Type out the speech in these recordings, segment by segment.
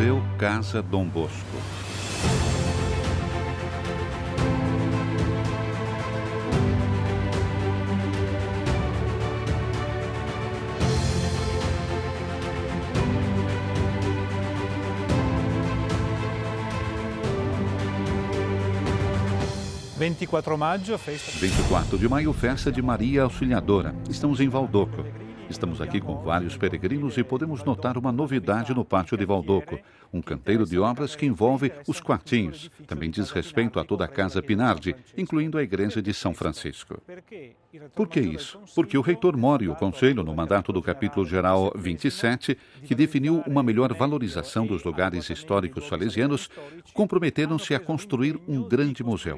Museu Casa Dom Bosco. Festa 24 de maio, festa de Maria Auxiliadora. Estamos em Valdoco. Estamos aqui com vários peregrinos e podemos notar uma novidade no pátio de Valdoco. Um canteiro de obras que envolve os quartinhos. Também diz respeito a toda a Casa Pinardi, incluindo a igreja de São Francisco. Por que isso? Porque o reitor Mori e o Conselho, no mandato do capítulo geral 27, que definiu uma melhor valorização dos lugares históricos salesianos, comprometeram-se a construir um grande museu.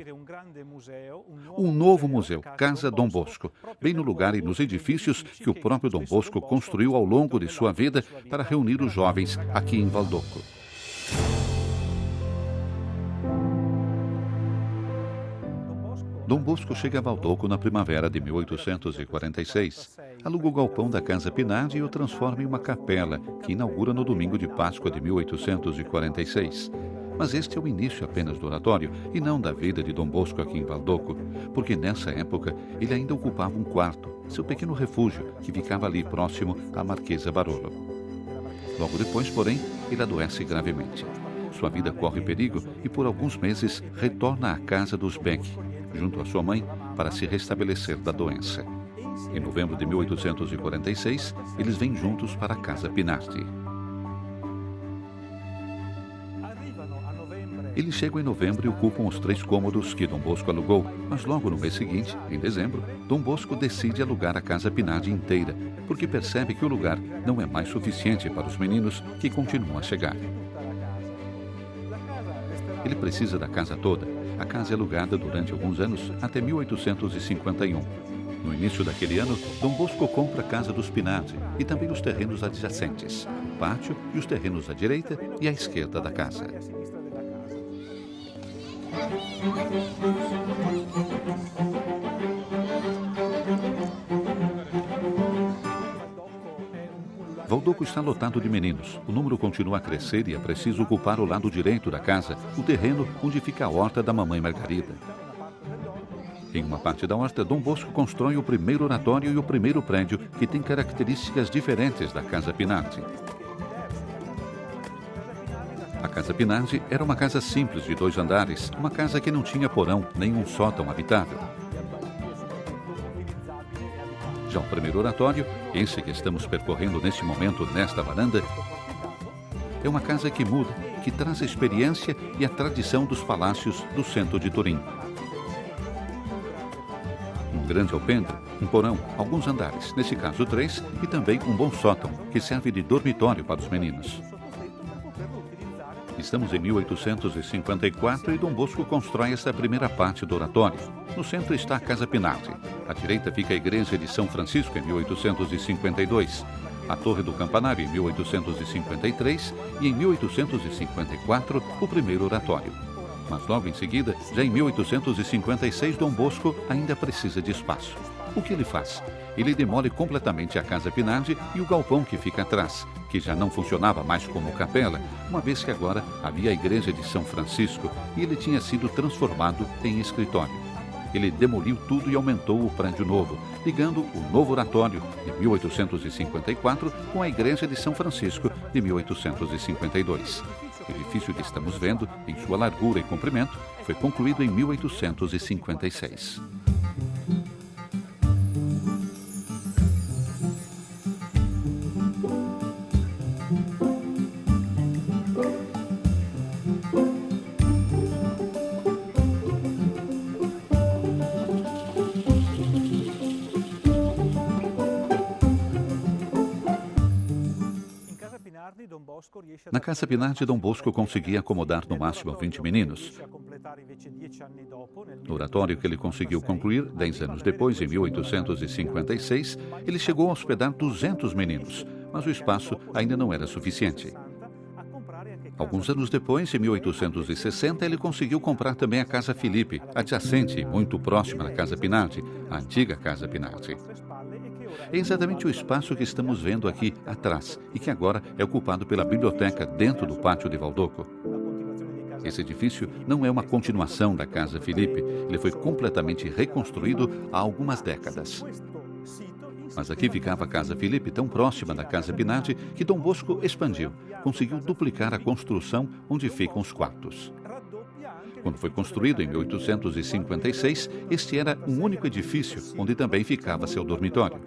Um novo museu, Casa Dom Bosco, bem no lugar e nos edifícios que o próprio Dom Bosco construiu ao longo de sua vida para reunir os jovens aqui em Valdoco. Dom Bosco chega a Valdoco na primavera de 1846. Aluga o galpão da Casa Pinardi e o transforma em uma capela, que inaugura no domingo de Páscoa de 1846. Mas este é o início apenas do oratório e não da vida de Dom Bosco aqui em Valdoco, porque nessa época ele ainda ocupava um quarto, seu pequeno refúgio, que ficava ali próximo à Marquesa Barolo. Logo depois, porém, ele adoece gravemente. Sua vida corre perigo e por alguns meses retorna à casa dos Beck, junto à sua mãe, para se restabelecer da doença. Em novembro de 1846, eles vêm juntos para a Casa Pinardi. Eles chegam em novembro e ocupam os 3 cômodos que Dom Bosco alugou, mas logo no mês seguinte, em dezembro, Dom Bosco decide alugar a Casa Pinardi inteira, porque percebe que o lugar não é mais suficiente para os meninos que continuam a chegar. Ele precisa da casa toda. A casa é alugada durante alguns anos, até 1851. No início daquele ano, Dom Bosco compra a Casa dos Pinardi e também os terrenos adjacentes, o pátio e os terrenos à direita e à esquerda da casa. Valdoco está lotado de meninos. O número continua a crescer e é preciso ocupar o lado direito da casa, o terreno onde fica a horta da mamãe Margarida. Em uma parte da horta, Dom Bosco constrói o primeiro oratório e o primeiro prédio, que tem características diferentes da Casa Pinardi. A Casa Pinardi era uma casa simples de 2 andares, uma casa que não tinha porão, nem um sótão habitável. Já o primeiro oratório, esse que estamos percorrendo neste momento nesta varanda, é uma casa que muda, que traz a experiência e a tradição dos palácios do centro de Turim. Um grande alpendre, um porão, alguns andares, nesse caso 3, e também um bom sótão, que serve de dormitório para os meninos. Estamos em 1854 e Dom Bosco constrói esta primeira parte do oratório. No centro está a Casa Pinardi. À direita fica a igreja de São Francisco, em 1852. A Torre do Campanário, em 1853. E em 1854, o primeiro oratório. Mas logo em seguida, já em 1856, Dom Bosco ainda precisa de espaço. O que ele faz? Ele demole completamente a Casa Pinardi e o galpão que fica atrás, que já não funcionava mais como capela, uma vez que agora havia a igreja de São Francisco e ele tinha sido transformado em escritório. Ele demoliu tudo e aumentou o prédio novo, ligando o novo oratório, de 1854, com a igreja de São Francisco, de 1852. O edifício que estamos vendo, em sua largura e comprimento, foi concluído em 1856. Na Casa Pinardi, Dom Bosco conseguia acomodar no máximo 20 meninos. No oratório que ele conseguiu concluir, 10 anos depois, em 1856, ele chegou a hospedar 200 meninos, mas o espaço ainda não era suficiente. Alguns anos depois, em 1860, ele conseguiu comprar também a Casa Filipe, adjacente e muito próxima à Casa Pinardi, a antiga Casa Pinardi. É exatamente o espaço que estamos vendo aqui atrás e que agora é ocupado pela biblioteca dentro do pátio de Valdoco. Esse edifício não é uma continuação da Casa Filipe, ele foi completamente reconstruído há algumas décadas. Mas aqui ficava a Casa Filipe, tão próxima da Casa Pinati, que Dom Bosco expandiu, conseguiu duplicar a construção onde ficam os quartos. Quando foi construído em 1856, este era um único edifício, onde também ficava seu dormitório.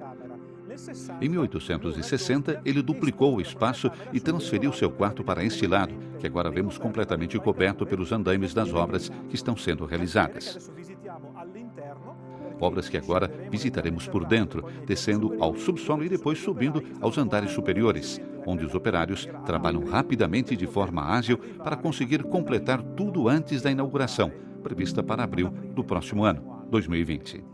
Em 1860, ele duplicou o espaço e transferiu seu quarto para este lado, que agora vemos completamente coberto pelos andaimes das obras que estão sendo realizadas. Obras que agora visitaremos por dentro, descendo ao subsolo e depois subindo aos andares superiores, onde os operários trabalham rapidamente e de forma ágil para conseguir completar tudo antes da inauguração, prevista para abril do próximo ano, 2020.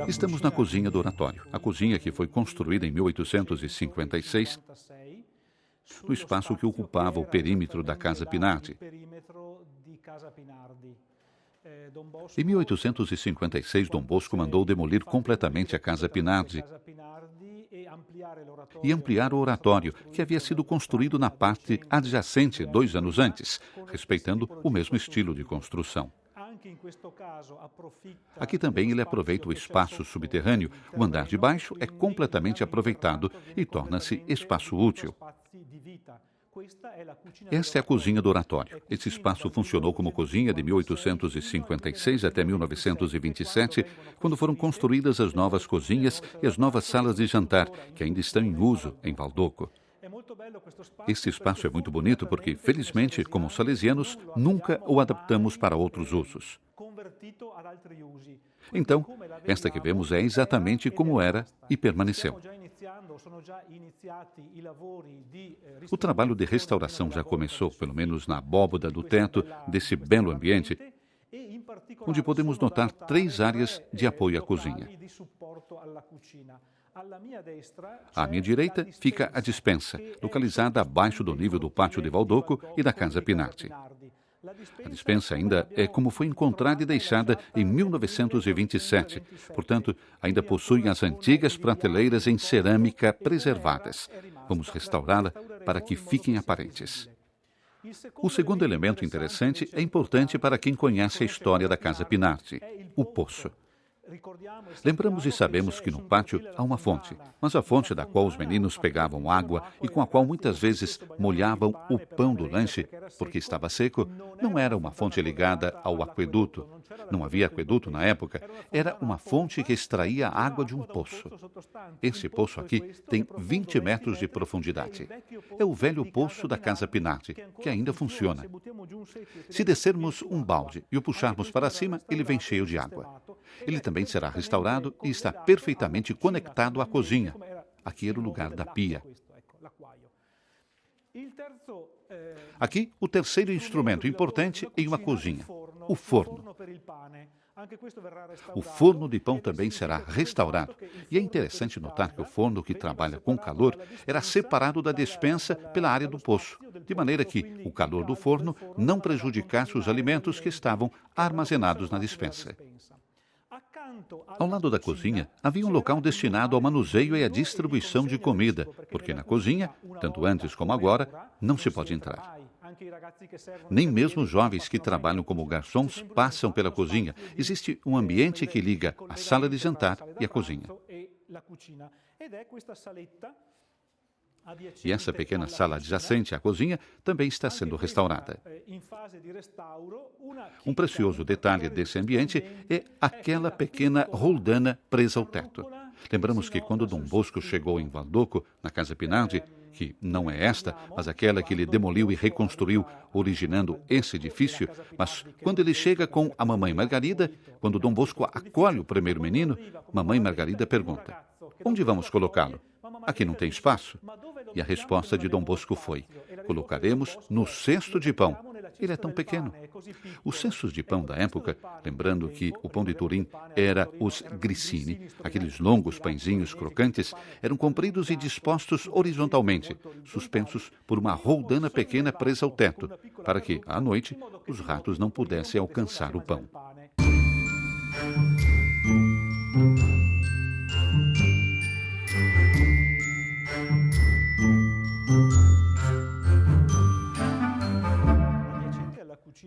Estamos na cozinha do oratório, a cozinha que foi construída em 1856, no espaço que ocupava o perímetro da Casa Pinati. Em 1856, Dom Bosco mandou demolir completamente a Casa Pinardi e ampliar o oratório, que havia sido construído na parte adjacente 2 anos antes, respeitando o mesmo estilo de construção. Aqui também ele aproveita o espaço subterrâneo. O andar de baixo é completamente aproveitado e torna-se espaço útil. Esta é a cozinha do oratório. Esse espaço funcionou como cozinha de 1856 até 1927, quando foram construídas as novas cozinhas e as novas salas de jantar, que ainda estão em uso em Valdoco. Este espaço é muito bonito porque, felizmente, como salesianos, nunca o adaptamos para outros usos. Então, esta que vemos é exatamente como era e permaneceu. O trabalho de restauração já começou, pelo menos na abóbada do teto desse belo ambiente, onde podemos notar 3 áreas de apoio à cozinha. À minha direita fica a despensa, localizada abaixo do nível do pátio de Valdoco e da Casa Pinati. A despensa ainda é como foi encontrada e deixada em 1927, portanto, ainda possui as antigas prateleiras em cerâmica preservadas. Vamos restaurá-la para que fiquem aparentes. O segundo elemento interessante é importante para quem conhece a história da Casa Pinati, o poço. Lembramos e sabemos que no pátio há uma fonte, mas a fonte da qual os meninos pegavam água e com a qual muitas vezes molhavam o pão do lanche, porque estava seco, não era uma fonte ligada ao aqueduto. Não havia aqueduto na época, era uma fonte que extraía água de um poço. Esse poço aqui tem 20 metros de profundidade. É o velho poço da Casa Pinati, que ainda funciona. Se descermos um balde e o puxarmos para cima, ele vem cheio de água. Ele também será restaurado e está perfeitamente conectado à cozinha. Aqui era o lugar da pia. Aqui, o terceiro instrumento importante em uma cozinha, o forno. O forno de pão também será restaurado. E é interessante notar que o forno que trabalha com calor era separado da despensa pela área do poço, de maneira que o calor do forno não prejudicasse os alimentos que estavam armazenados na despensa. Ao lado da cozinha, havia um local destinado ao manuseio e à distribuição de comida, porque na cozinha, tanto antes como agora, não se pode entrar. Nem mesmo os jovens que trabalham como garçons passam pela cozinha. Existe um ambiente que liga a sala de jantar e a cozinha. E essa pequena sala adjacente à cozinha também está sendo restaurada. Um precioso detalhe desse ambiente é aquela pequena roldana presa ao teto. Lembramos que quando Dom Bosco chegou em Valdoco, na Casa Pinardi, que não é esta, mas aquela que ele demoliu e reconstruiu, originando esse edifício. Mas quando ele chega com a mamãe Margarida, quando Dom Bosco acolhe o primeiro menino, mamãe Margarida pergunta: onde vamos colocá-lo? Aqui não tem espaço. E a resposta de Dom Bosco foi: colocaremos no cesto de pão. Ele é tão pequeno. Os cestos de pão da época, lembrando que o pão de Turim era os grissini, aqueles longos pãezinhos crocantes, eram compridos e dispostos horizontalmente, suspensos por uma roldana pequena presa ao teto, para que, à noite, os ratos não pudessem alcançar o pão.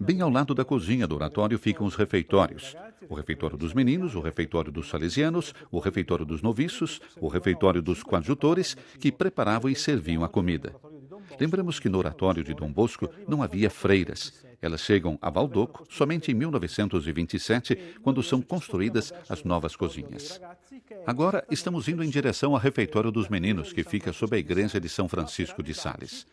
Bem ao lado da cozinha do oratório ficam os refeitórios. O refeitório dos meninos, o refeitório dos salesianos, o refeitório dos noviços, o refeitório dos coadjutores, que preparavam e serviam a comida. Lembramos que no oratório de Dom Bosco não havia freiras. Elas chegam a Valdoco somente em 1927, quando são construídas as novas cozinhas. Agora estamos indo em direção ao refeitório dos meninos, que fica sob a igreja de São Francisco de Sales.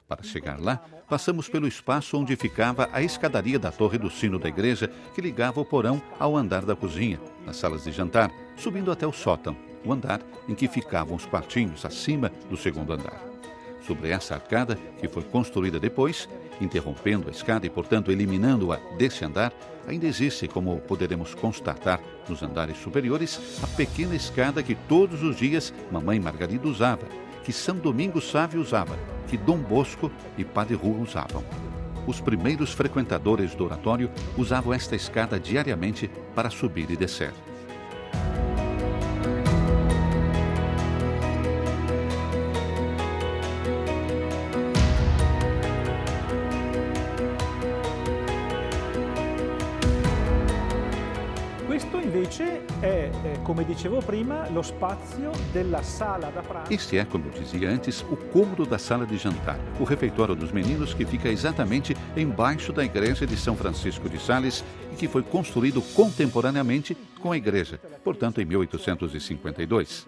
Para chegar lá, passamos pelo espaço onde ficava a escadaria da torre do sino da igreja, que ligava o porão ao andar da cozinha, nas salas de jantar, subindo até o sótão, o andar em que ficavam os quartinhos acima do segundo andar. Sobre essa arcada, que foi construída depois, interrompendo a escada e, portanto, eliminando-a desse andar, ainda existe, como poderemos constatar nos andares superiores, a pequena escada que todos os dias mamãe Margarida usava, que São Domingos Sávio usava, que Dom Bosco e Padre Rua usavam. Os primeiros frequentadores do oratório usavam esta escada diariamente para subir e descer. Questo invece è, come dicevo prima, lo spazio della sala da pranzo. Este é, como eu dizia antes, o cômodo da sala de jantar, o refeitório dos meninos, que fica exatamente embaixo da igreja de São Francisco de Sales e que foi construído contemporaneamente com a igreja, portanto em 1852.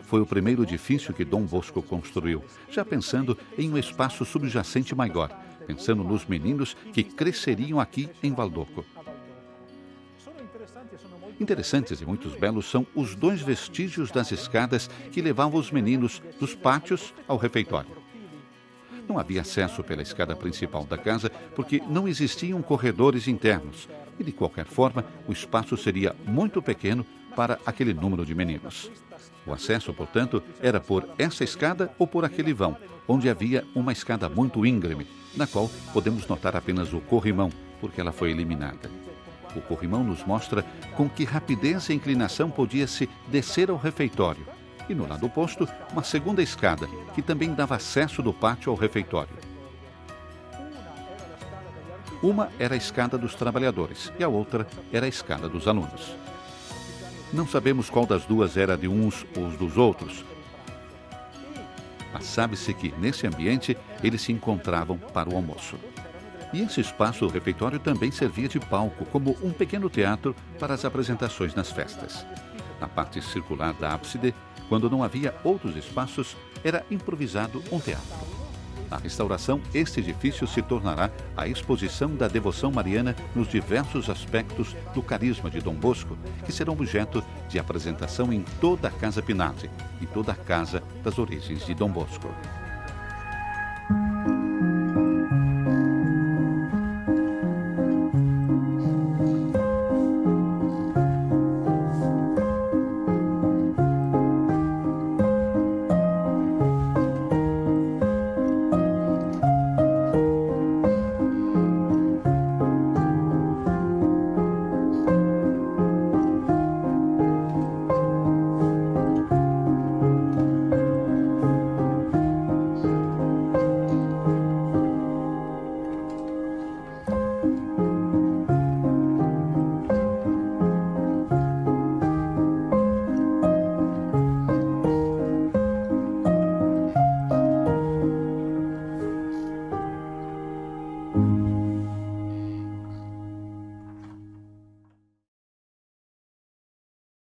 Foi o primeiro edifício que Dom Bosco construiu, já pensando em um espaço subjacente maior, pensando nos meninos que cresceriam aqui em Valdoco. Interessantes e muito belos são os dois vestígios das escadas que levavam os meninos dos pátios ao refeitório. Não havia acesso pela escada principal da casa porque não existiam corredores internos e, de qualquer forma, o espaço seria muito pequeno para aquele número de meninos. O acesso, portanto, era por essa escada ou por aquele vão, onde havia uma escada muito íngreme, na qual podemos notar apenas o corrimão, porque ela foi eliminada. O corrimão nos mostra com que rapidez e inclinação podia-se descer ao refeitório, e no lado oposto, uma segunda escada, que também dava acesso do pátio ao refeitório. Uma era a escada dos trabalhadores e a outra era a escada dos alunos. Não sabemos qual das duas era de uns ou dos outros, mas sabe-se que, nesse ambiente, eles se encontravam para o almoço. E esse espaço, o refeitório, também servia de palco, como um pequeno teatro para as apresentações nas festas. Na parte circular da ábside, quando não havia outros espaços, era improvisado um teatro. Na restauração, este edifício se tornará a exposição da devoção mariana nos diversos aspectos do carisma de Dom Bosco, que serão objeto de apresentação em toda a Casa Pinati, em toda a casa das origens de Dom Bosco.